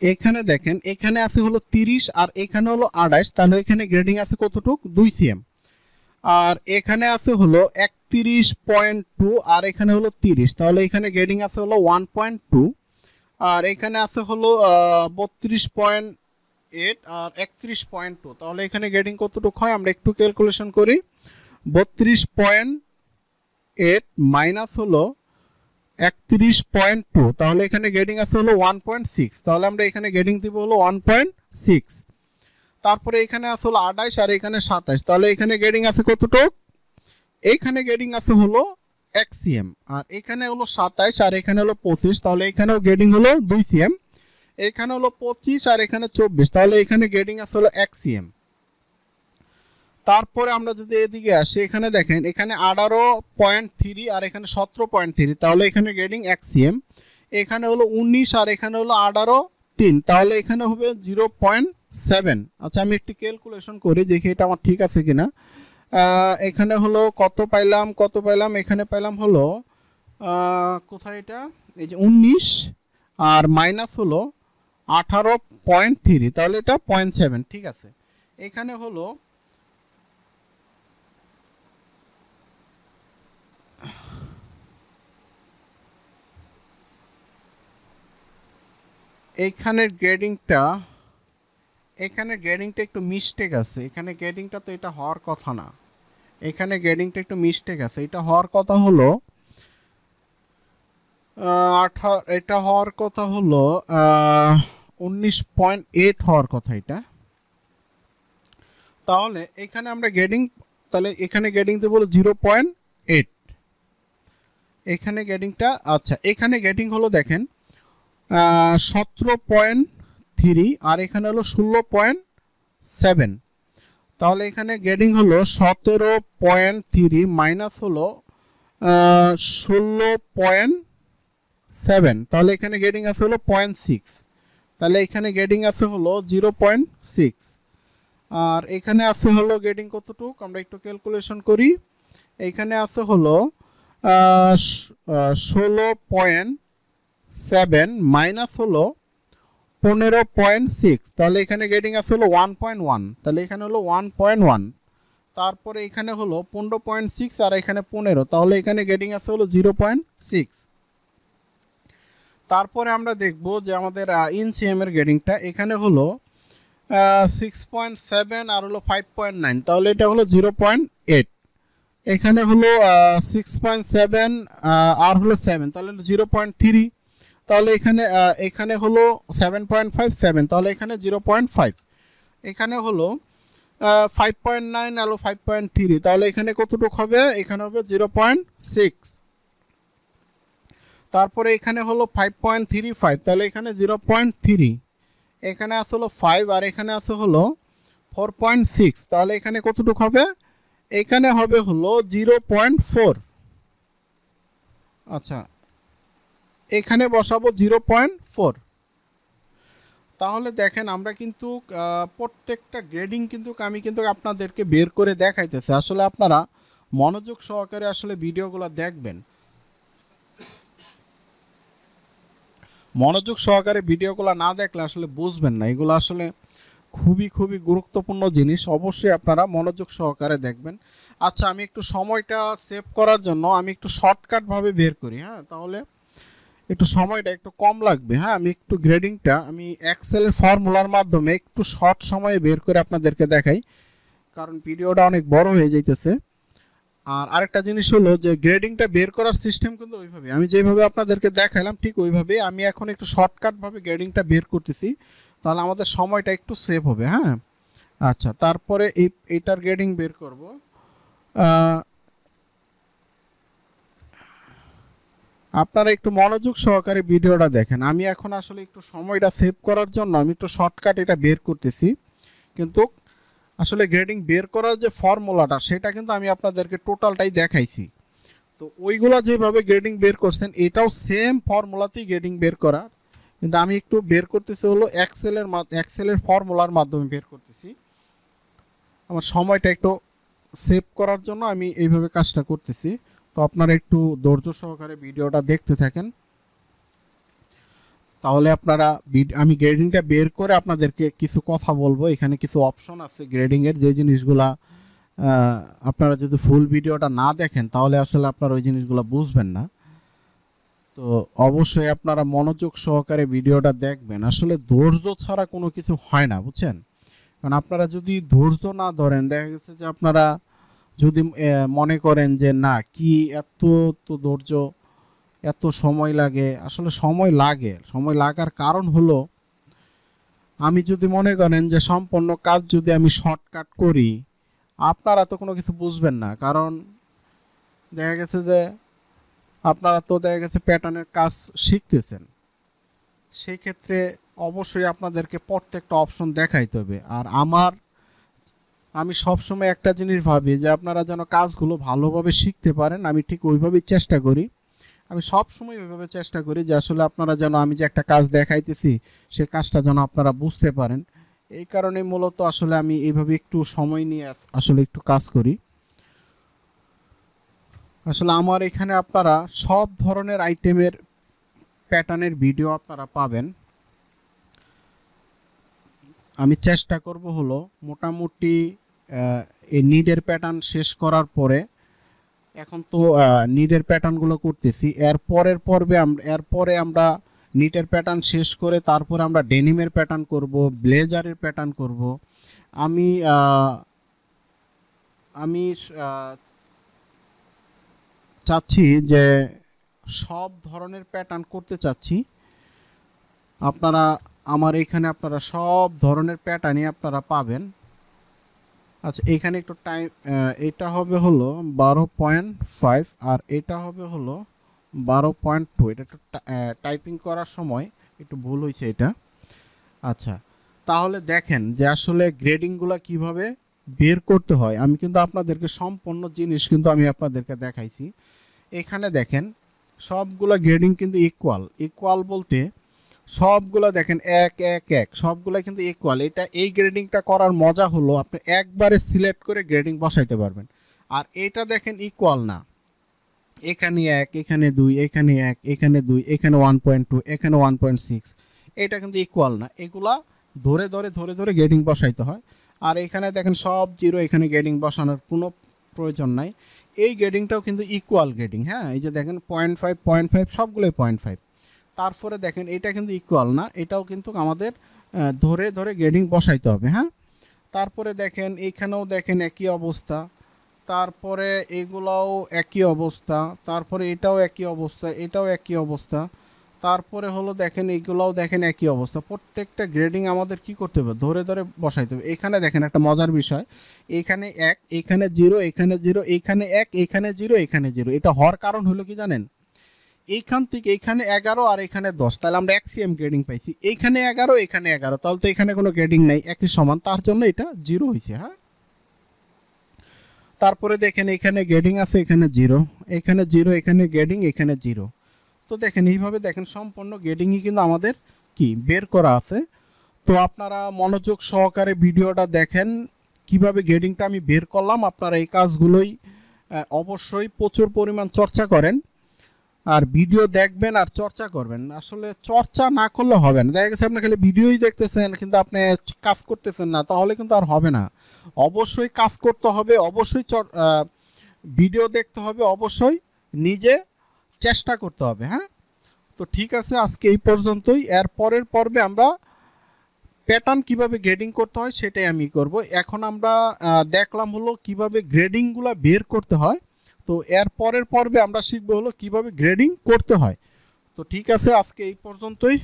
এখানে দেখেন এখানে আছে হলো 30 আর এখানে হলো 28, তাহলে এখানে গ্রেডিং আছে কতটুক 2 সিএম। আর এখানে আছে হলো 31.2 আর এখানে হলো 30, তাহলে এখানে গ্রেডিং আছে হলো 1.2। আর এখানে আছে হলো 32.8 আর 31.2, তাহলে এখানে গ্রেডিং কতটুকু হয় আমরা একটু ক্যালকুলেশন করি। 32.8 মাইনাস হলো 31.2, তাহলে এখানে গ্রেডিং আছে হলো 1.6, তাহলে আমরা এখানে গ্রেডিং দিব হলো 1.6। তারপরে এখানে আছে হলো 28 আর এখানে 27, তাহলে এখানে গ্রেডিং আছে কতটুক, এইখানে গ্রেডিং আছে হলো 1 সিএম। আর এখানে হলো 27 আর এখানে হলো 25, তাহলে এখানেও গ্রেডিং হলো 2 সিএম। এখানে হলো 25 আর এখানে 24, তাহলে এখানে গ্রেডিং আছে হলো 1 সিএম। তারপরে আমরা যদি এদিকে আসি, এখানে দেখেন এখানে 18.3 আর এখানে 17.3, তাহলে এখানে গ্রেডিং 1 সিএম। এখানে হলো 19 আর এখানে হলো 18.3, তাহলে এখানে হবে 0.7। আচ্ছা আমি একটু ক্যালকুলেশন করি দেখি এটা আমার ঠিক আছে কিনা। এখানে হলো কত পাইলাম, এখানে পাইলাম হলো কোথায় এটা, এই যে 19 আর মাইনাস হলো 18.3, তাহলে এটা 0.7 ঠিক আছে। এখানে হলো এইখানের গ্রেডিংটা একটু মিস্টেক আছে, এখানে গ্রেডিংটা তো এটা হওয়ার কথা না, এখানে গ্রেডিংটা একটু মিস্টেক আছে। এটা হওয়ার কথা হলো এটা হওয়ার কথা হলো 19.8 হওয়ার কথা এটা। তাহলে এখানে আমরা গ্রেডিং, তাহলে এখানে গ্রেডিং দেব হলো 0.8, এখানে গ্রেডিংটা আচ্ছা এখানে গ্রেডিং হলো দেখেন 17.3 আর এখানে হলো 16.7, তাহলে এখানে গ্রেডিং হলো 17.3 মাইনাস হলো 16.7, তাহলে এখানে গ্রেডিং আছে হলো 0.6, তাহলে এখানে গ্রেডিং আছে হলো 0.6। আর এখানে আছে হলো গ্রেডিং কতটুক আমরা একটু ক্যালকুলেশন করি। এখানে আছে হলো 16.7 মাইনাস হলো 15.6, তাহলে এখানে গ্রেডিং আছে হলো 1.1, তাহলে এখানে হলো 1.1। তারপরে এখানে হলো 15.6 আর এখানে 15, তাহলে এখানে গ্রেডিং আছে হলো 0.6। তারপরে আমরা দেখব যে আমাদের ইনসিএম এর গ্রেডিংটা এখানে হলো 6.7 আর হলো 5.9, তাহলে এটা হলো 0.8। এখানে হলো 6.7 আর হলো 7, তাহলে 0.3, তাহলে এখানে হলো 7.57, তাহলে এখানে 0.5। এখানে হলো 5.9 আর 5.3, তাহলে এখানে কতটুকু হবে, এখানে হবে 0.6। তারপরে এখানে হলো 5.35, তাহলে এখানে 0.3। এখানে আছে হলো 5 আর এখানে আছে হলো 4.6, তাহলে এখানে কতটুকু হবে, এখানে হবে হলো 0.4। আচ্ছা এখানে বসাবো 0.4। তাহলে দেখেন আমরা কিন্তু প্রত্যেকটা গ্রেডিং কিন্তু আমি কিন্তু আপনাদেরকে বের করে দেখাইতেছি, আসলে আপনারা মনোযোগ সহকারে আসলে ভিডিওগুলো দেখবেন, মনোযোগ সহকারে ভিডিওগুলো না দেখলে আসলে বুঝবেন না, এগুলো আসলে খুবই গুরুত্বপূর্ণ জিনিস, অবশ্যই আপনারা মনোযোগ সহকারে দেখবেন। আচ্ছা আমি একটু সময়টা সেভ করার জন্য আমি একটু শর্টকাটভাবে বের করি, হ্যাঁ তাহলে একটু সময়টা একটু কম লাগবে। হ্যাঁ আমি একটু গ্রেডিংটা আমি এক্সেলের ফর্মুলার মাধ্যমে একটু শর্ট সময়ে বের করে আপনাদেরকে দেখাই, কারণ ভিডিওটা অনেক বড় হয়ে যাইতেছে। আর আরেকটা জিনিস হলো যে গ্রেডিংটা বের করার সিস্টেম কিন্তু ওইভাবে আমি যেভাবে আপনাদেরকে দেখালাম ঠিক ওইভাবে আমি এখন একটু শর্টকাটভাবে গ্রেডিংটা বের করতেছি, তাহলে আমাদের সময়টা একটু সেভ হবে। হ্যাঁ আচ্ছা তারপরে এইটার গ্রেডিং বের করব। আপনারা একটু মনোযোগ সহকারে ভিডিওটা দেখেন, আমি এখন আসলে একটু সময়টা সেভ করার জন্য আমি একটু শর্টকাট এটা বের করতেছি, কিন্তু আসলে গ্রেডিং বের করার যে ফর্মুলাটা সেটা কিন্তু আমি আপনাদেরকে টোটালটাই দেখাইছি। তো ওইগুলা যেভাবে গ্রেডিং বের করছেন এটাও সেম ফর্মুলাতেই গ্রেডিং বের করা, কিন্তু আমি একটু বের করতেছি হলো এক্সেলের ফর্মুলার মাধ্যমে বের করতেছি। আমার সময়টা একটু সেভ করার জন্য আমি এইভাবে কাজটা করতেছি, তো আপনারা একটু ধৈর্য সহকারে ভিডিওটা দেখতে থাকেন। তাহলে আপনারা আমি গ্রেডিংটা বের করে আপনাদেরকে কিছু কথা বলবো। এখানে কিছু অপশন আছে গ্রেডিংয়ের, যে জিনিসগুলা আপনারা যদি ফুল ভিডিওটা না দেখেন তাহলে আসলে আপনারা ওই জিনিসগুলো বুঝবেন না। তো অবশ্যই আপনারা মনোযোগ সহকারে ভিডিওটা দেখবেন। আসলে ধৈর্য ছাড়া কোনো কিছু হয় না, বুঝছেন? কারণ আপনারা যদি ধৈর্য না ধরেন, দেখা গেছে যে আপনারা যদি মনে করেন যে না কি এত তো ধৈর্য, এত সময় লাগে, আসলে সময় লাগে। সময় লাগার কারণ হলো, আমি যদি মনে করেন যে সম্পূর্ণ কাজ যদি আমি শর্টকাট করি, আপনারা তো কোনো কিছু বুঝবেন না। কারণ দেখা গেছে যে আপনারা তো দেখা গেছে প্যাটার্নের কাজ শিখতেছেন, সেই ক্ষেত্রে অবশ্যই আপনাদেরকে প্রত্যেকটা অপশন দেখাইতে হবে। আর আমি সবসময় একটা জিনিস ভাবি যে আপনারা যেন কাজগুলো ভালোভাবে শিখতে পারেন, আমি ঠিক ওইভাবেই চেষ্টা করি। আমি সবসময় ওইভাবে চেষ্টা করি যে আসলে আপনারা যেন আমি যে একটা কাজ দেখাইতেছি সে কাজটা যেন আপনারা বুঝতে পারেন। এই কারণে মূলত আসলে আমি এইভাবে একটু সময় নিয়ে আসলে একটু কাজ করি। আসলে আমার এখানে আপনারা সব ধরনের আইটেমের প্যাটার্নের ভিডিও আপনারা পাবেন। আমি চেষ্টা করব হলো মোটামুটি এই নিডের প্যাটার্ন শেষ করার পরে, এখন তো নিডের প্যাটার্নগুলো করতেছি, এরপরে আমরা নিটের প্যাটার্ন শেষ করে তারপরে আমরা ডেনিমের প্যাটার্ন করব, ব্লেজারের প্যাটার্ন করব। আমি আমি চাচ্ছি যে সব ধরনের প্যাটার্ন করতে চাচ্ছি। আপনারা আমার এখানে আপনারা সব ধরনের প্যাটার্নই আপনারা পাবেন। আচ্ছা, এখানে একটু টাইম, এটা হবে হলো 12.5 আর এটা হবে হলো 12.2। এটা একটু টাইপিং করার সময় একটু ভুল হয়েছে এটা। আচ্ছা, তাহলে দেখেন যে আসলে গ্রেডিংগুলো কিভাবে বের করতে হয়। আমি কিন্তু আপনাদেরকে সম্পূর্ণ জিনিস কিন্তু আমি আপনাদেরকে দেখাইছি। এখানে দেখেন সবগুলো গ্রেডিং কিন্তু ইকুয়াল বলতে সবগুলো দেখেন এক এক এক সবগুলো কিন্তু ইকুয়াল। এই গ্রেডিংটা করার মজা হলো আপনি একবারে সিলেক্ট করে গ্রেডিং বসাইতে পারবেন। আর এটা দেখেন ইকুয়াল না, এখানে এক, এখানে দুই, এখানে এক, এখানে দুই, এখানে 1.2, এখানে 1.6, এটা কিন্তু ইকুয়াল না। এগুলা ধরে ধরে ধরে ধরে গ্রেডিং বসাইতে হয়। আর এখানে দেখেন সব জিরো, এখানে গ্রেডিং বসানোর কোনো প্রয়োজন নাই। এই গ্রেডিংটাও কিন্তু ইকুয়াল গ্রেডিং। হ্যাঁ, এই যে দেখেন 0.5 সবগুলোই 0.5। তারপরে দেখেন এটা কিন্তু ইকুয়াল না, এটাও কিন্তু আমাদের ধরে ধরে গ্রেডিং বসাইতে হবে। হ্যাঁ, তারপরে দেখেন এইখানেও দেখেন একই অবস্থা, তারপরে এগুলাও একই অবস্থা, তারপরে এটাও একই অবস্থা, এটাও একই অবস্থা, তারপরে হলো দেখেন এইগুলাও দেখেন একই অবস্থা। প্রত্যেকটা গ্রেডিং আমাদের কি করতে হবে, ধরে ধরে বসাইতে হবে। এখানে দেখেন একটা মজার বিষয়, এখানে এক, এখানে জিরো, এখানে জিরো, এখানে এক, এখানে জিরো, এখানে জিরো। এটা হওয়ার কারণ হলো কি জানেন, এইখান থেকে এখানে 11 আর এখানে 10, তাহলে আমরা এক্সিএম গ্রেডিং পাইছি। এইখানে 11, এখানে 11, তাহলে তো এখানে কোনো গ্রেডিং নাই, একই সমান, তার জন্য এটা জিরো হয়েছে। হ্যাঁ, তারপরে দেখেন এখানে গ্রেডিং আছে, এখানে জিরো, এখানে জিরো, এখানে গ্রেডিং, এখানে জিরো। তো দেখেন এইভাবে দেখেন সম্পূর্ণ গ্রেডিংই কিন্তু আমাদের কি বের করা আছে। তো আপনারা মনোযোগ সহকারে ভিডিওটা দেখেন কিভাবে গ্রেডিংটা আমি বের করলাম। আপনারা এই কাজগুলোই অবশ্যই প্রচুর পরিমাণ চর্চা করেন, আর ভিডিও দেখবেন আর চর্চা করবেন। আসলে চর্চা না করলে হবে না। দেখা গেছে আপনি খালি ভিডিওই দেখতেছেন কিন্তু আপনি কাজ করতেছেন না, তাহলে কিন্তু আর হবে না। অবশ্যই কাজ করতে হবে, অবশ্যই ভিডিও দেখতে হবে, অবশ্যই নিজে চেষ্টা করতে হবে। হ্যাঁ, তো ঠিক আছে, আজকে এই পর্যন্তই। এর পরের পর্বে আমরা প্যাটার্ন কিভাবে গ্রেডিং করতে হয় সেটাই আমি করব। এখন আমরা দেখলাম হলো কিভাবে গ্রেডিংগুলো বের করতে হয়। তো এর পরের পর্বে আমরা শিখবো হলো কিভাবে গ্রেডিং করতে হয়। তো ঠিক আছে, আজকে এই পর্যন্তই।